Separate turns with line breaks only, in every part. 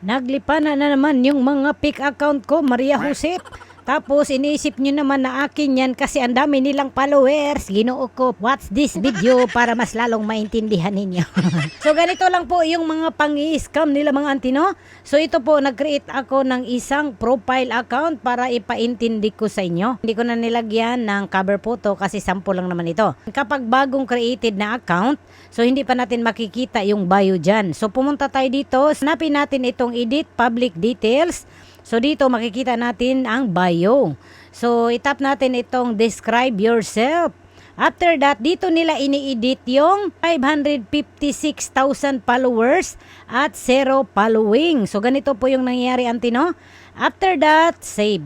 Naglipanan na naman yung mga fake account ko, Maria Jose. Tapos iniisip nyo naman na akin yan kasi ang dami nilang followers. Ginoo ko, watch this video para mas lalong maintindihan ninyo. So ganito lang po yung mga pang-i-scam nila mga antino. So ito po, nag-create ako ng isang profile account para ipaintindi ko sa inyo. Hindi ko na nilagyan ng cover photo kasi sample lang naman ito. Kapag bagong created na account, so hindi pa natin makikita yung bio dyan. So pumunta tayo dito, hanapin natin itong edit public details. So dito makikita natin ang bio. So itap natin itong describe yourself. After that, dito nila ini-edit yung 556,000 followers at 0 following. So ganito po yung nangyayari antino. After that, save.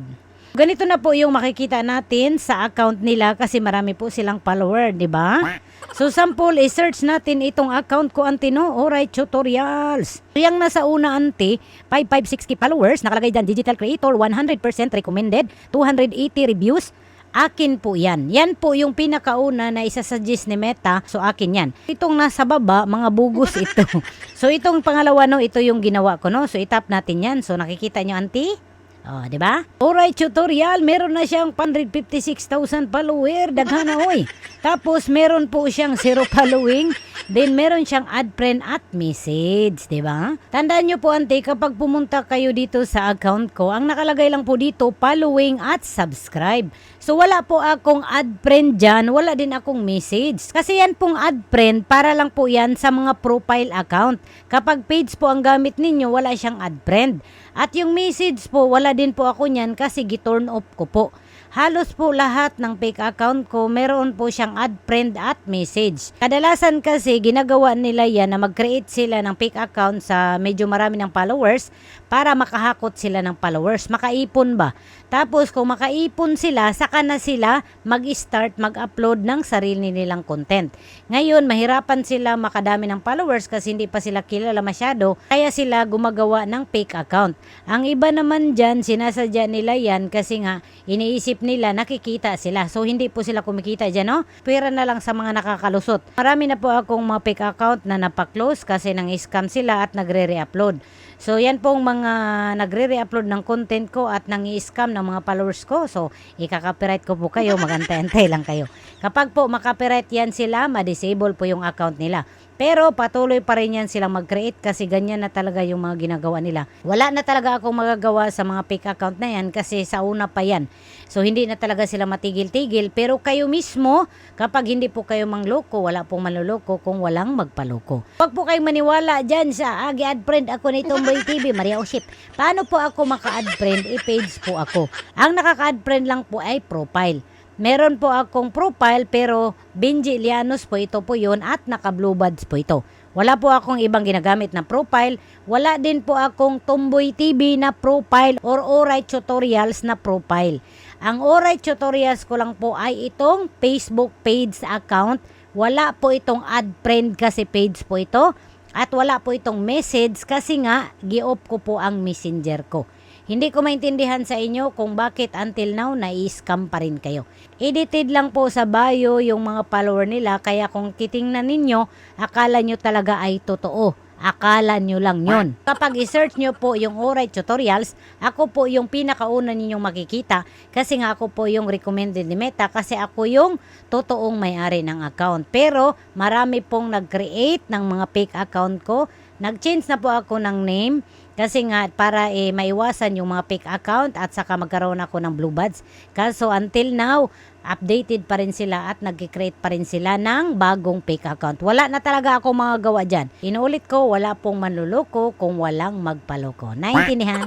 Ganito na po yung makikita natin sa account nila kasi marami po silang follower, di ba? So sample, i-search natin itong account ko antino, Alright Tutorials. Yang nasa una ante, 5560 followers, nakalagay dyan digital creator, 100% recommended, 280 reviews. Akin po yan. Yan po yung pinakauna na isasuggest ni Meta. So akin yan. Itong nasa baba, mga bugus ito. So itong pangalawa no, ito yung ginawa ko no. So itap natin yan. So nakikita nyo auntie? Oh, di ba? Alright tutorial, meron na siyang 156,000 follower, daghan na oy. Tapos meron po siyang 0 following, then meron siyang add friend at message, di ba? Tandaan niyo po ante, kapag pumunta kayo dito sa account ko, ang nakalagay lang po dito following at subscribe. So wala po akong add friend dyan, wala din akong message. Kasi yan pong add friend, para lang po yan sa mga profile account. Kapag page po ang gamit ninyo, wala siyang add friend. At yung message po, wala din po ako niyan kasi giturn off ko po. Halos po lahat ng fake account ko, meron po siyang add friend at message. Kadalasan kasi ginagawa nila yan na mag-create sila ng fake account sa medyo marami ng followers para makahakot sila ng followers, makaipon ba? Tapos kung makaipon sila, saka na sila mag-start mag-upload ng sarili nilang content. Ngayon, mahirapan sila makadami ng followers kasi hindi pa sila kilala masyado, kaya sila gumagawa ng fake account. Ang iba naman dyan, sinasadya nila yan kasi nga iniisip nila nakikita sila. So hindi po sila kumikita dyan, no? Pwera na lang sa mga nakakalusot. Marami na po akong mga fake account na napaklose kasi nang scam sila at nagre-re-upload. So yan pong mga nagre-re-upload ng content ko at nang i-scam ng mga followers ko. So ikaka-copyright ko po kayo, magantay-antay lang kayo. Kapag po makapiright yan sila, ma-disable po yung account nila. Pero patuloy pa rin yan silang mag-create kasi ganyan na talaga yung mga ginagawa nila. Wala na talaga akong magagawa sa mga fake account na yan kasi sa una pa yan. So hindi na talaga sila matigil-tigil. Pero kayo mismo, kapag hindi po kayo mangloko, wala pong manluloko kung walang magpaloko. Huwag po kayong maniwala dyan sa add friend ako ni Tomboy TV, Maria Osip. Paano po ako maka-add friend? I-page po ako. Ang nakaka-add friend lang po ay profile. Meron po akong profile pero Benji Lianos po ito po yun at naka-blue buds po ito. Wala po akong ibang ginagamit na profile. Wala din po akong Tomboy TV na profile or Alright Tutorials na profile. Ang Alright Tutorials ko lang po ay itong Facebook page account. Wala po itong add friend kasi page po ito. At wala po itong message kasi nga gi-off ko po ang messenger ko. Hindi ko maintindihan sa inyo kung bakit until now na-scam pa rin kayo. Edited lang po sa bio yung mga follower nila kaya kung titingnan ninyo, akala nyo talaga ay totoo. Akala nyo lang yun. Kapag i-search nyo po yung Alright Tutorials, ako po yung pinakauna ninyong makikita kasi nga ako po yung recommended ni Meta kasi ako yung totoong may-ari ng account. Pero marami pong nag-create ng mga fake account ko. Nag-change na po ako ng name kasi nga para maiwasan yung mga fake account at saka magkaroon ako ng blue buds. Kaso until now, updated pa rin sila at nag-create pa rin sila ng bagong fake account. Wala na talaga ako mga gawa dyan. Inuulit ko, wala pong manluloko kung walang magpaloko. Naintindihan?